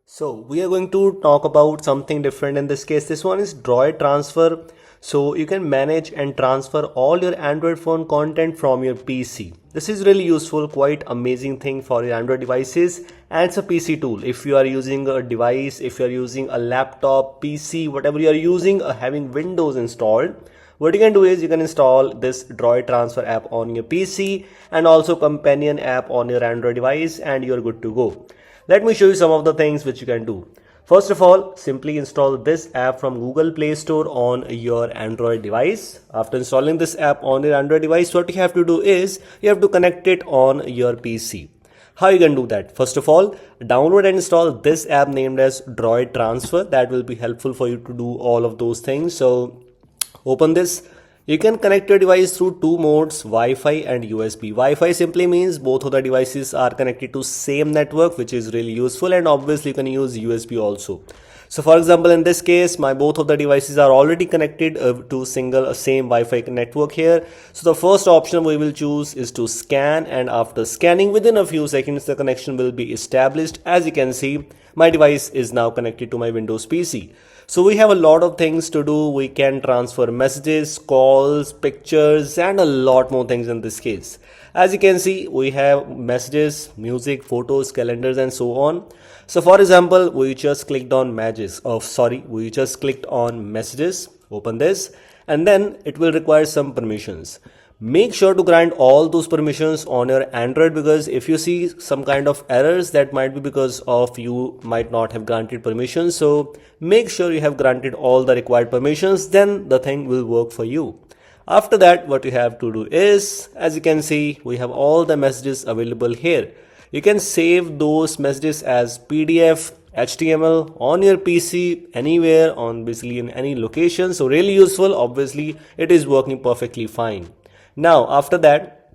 So we are going to talk about something different in this case. This one is Droid transfer. So you can manage and transfer all your Android phone content from your PC. This is really useful, quite amazing thing for your Android devices, and it's a PC tool. If you are using a device, if you are using a laptop, PC, whatever you are using, having Windows installed, what you can do is you can install this Droid transfer app on your PC and also companion app on your Android device, and you're good to go. Let me show you some of the things which you can do. First of all, simply install this app from Google Play Store on your Android device. After installing this app on your Android device, what you have to do is you have to connect it on your PC. How you can do that? First of all, download and install this app named as Droid Transfer. That will be helpful for you to do all of those things. So open this. You can connect your device through two modes, Wi-Fi and USB. Wi-Fi simply means both of the devices are connected to same network, which is really useful, and obviously you can use USB also. So for example, in this case, my both of the devices are already connected to same Wi-Fi network here. So the first option we will choose is to scan, and after scanning, within a few seconds the connection will be established. As you can see, my device is now connected to my Windows PC. So we have a lot of things to do. We can transfer messages, calls, pictures, and a lot more things in this case. As you can see, we have messages, music, photos, calendars, and so on. So for example, we just clicked on messages, open this, and then it will require some permissions. Make sure to grant all those permissions on your Android, because if you see some kind of errors, that might be because of you might not have granted permissions. So make sure you have granted all the required permissions, then the thing will work for you. After that, what you have to do is, as you can see, we have all the messages available here. You can save those messages as PDF, HTML on your PC, anywhere, on basically in any location. So really useful. Obviously it is working perfectly fine. Now after that,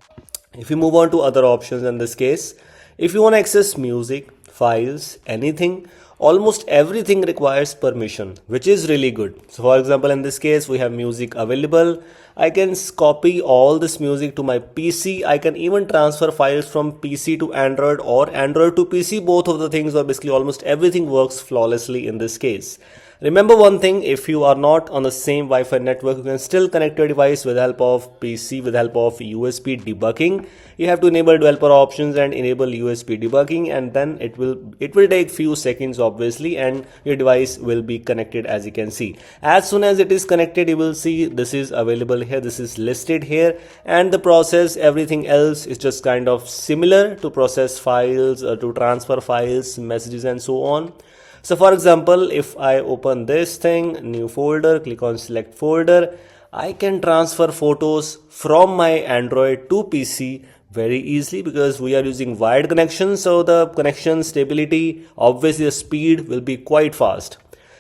if you move on to other options, in this case, if you want to access music, files, anything, almost everything requires permission, which is really good. So for example, in this case, we have music available. I can copy all this music to my PC. I can even transfer files from PC to Android or Android to PC. Both of the things, or basically almost everything, works flawlessly in this case. Remember one thing, if you are not on the same Wi-Fi network, you can still connect your device with the help of PC, with the help of USB debugging. You have to enable developer options and enable USB debugging, and then it will take few seconds obviously, and your device will be connected. As you can see, as soon as it is connected, you will see this is available here, this is listed here, and the process, everything else is just kind of similar to process files, to transfer files, messages, and so on. So for example, if I open this thing, new folder, click on select folder, I can transfer photos from my Android to PC very easily, because we are using wired connection. So the connection stability, obviously the speed will be quite fast.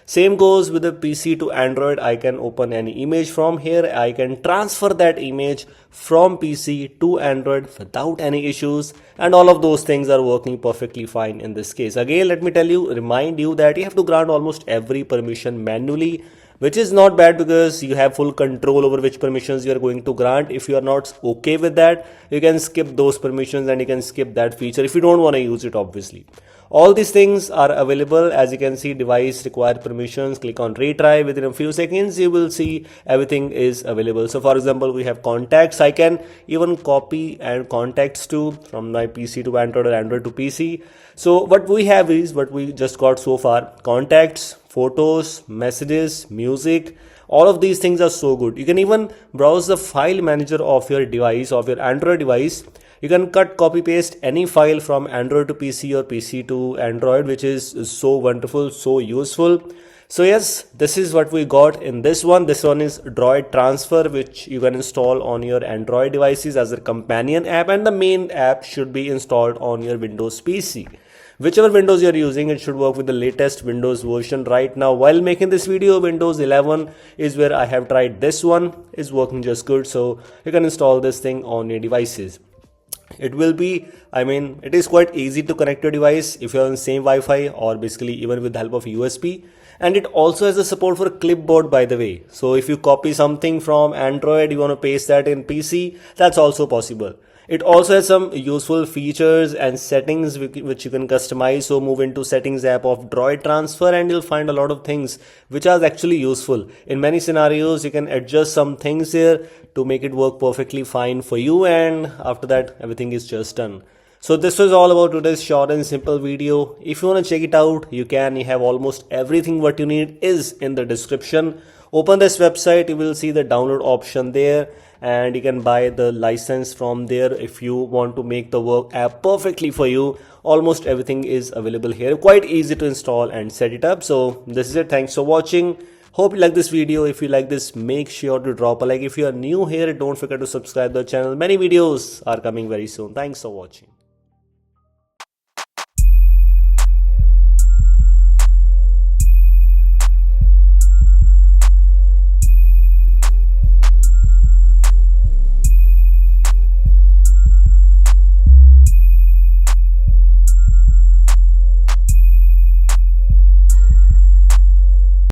Same goes with the PC to Android. I can open any image from here. I can transfer that image from PC to Android without any issues, and all of those things are working perfectly fine in this case. Again, let me remind you that you have to grant almost every permission manually, which is not bad, because you have full control over which permissions you are going to grant. If you are not okay with that, you can skip those permissions and you can skip that feature if you don't want to use it, obviously. All these things are available. As you can see, device required permissions, click on retry. Within a few seconds you will see everything is available. So for example, we have contacts. I can even copy and contacts to from my PC to Android or Android to PC. So what we have is what we just got so far: contacts, photos, messages, music. All of these things are so good. You can even browse the file manager of your device, of your Android device. You can cut, copy, paste any file from Android to PC or PC to Android, which is so wonderful, so useful. So yes, this is what we got in this one. This one is Droid Transfer, which you can install on your Android devices as a companion app, and the main app should be installed on your Windows PC. Whichever Windows you are using, it should work with the latest Windows version. Right now, while making this video, Windows 11 is where I have tried. This one is working just good, so you can install this thing on your devices. It will be, it is quite easy to connect your device if you're on the same Wi-Fi, or basically even with the help of USB. And it also has a support for Clipboard, by the way. So if you copy something from Android, you want to paste that in PC, that's also possible. It also has some useful features and settings which you can customize. So move into settings app of Droid transfer and you'll find a lot of things which are actually useful. In many scenarios, you can adjust some things here to make it work perfectly fine for you, and after that everything is just done. So this was all about today's short and simple video. If you want to check it out, you can. You have almost everything what you need is in the description. Open this website, you will see the download option there, and you can buy the license from there if you want to make the work app perfectly for you. Almost everything is available here. Quite easy to install and set it up. So this is it. Thanks for watching. Hope you like this video. If you like this, make sure to drop a like. If you are new here, don't forget to subscribe to the channel. Many videos are coming very soon. Thanks for watching.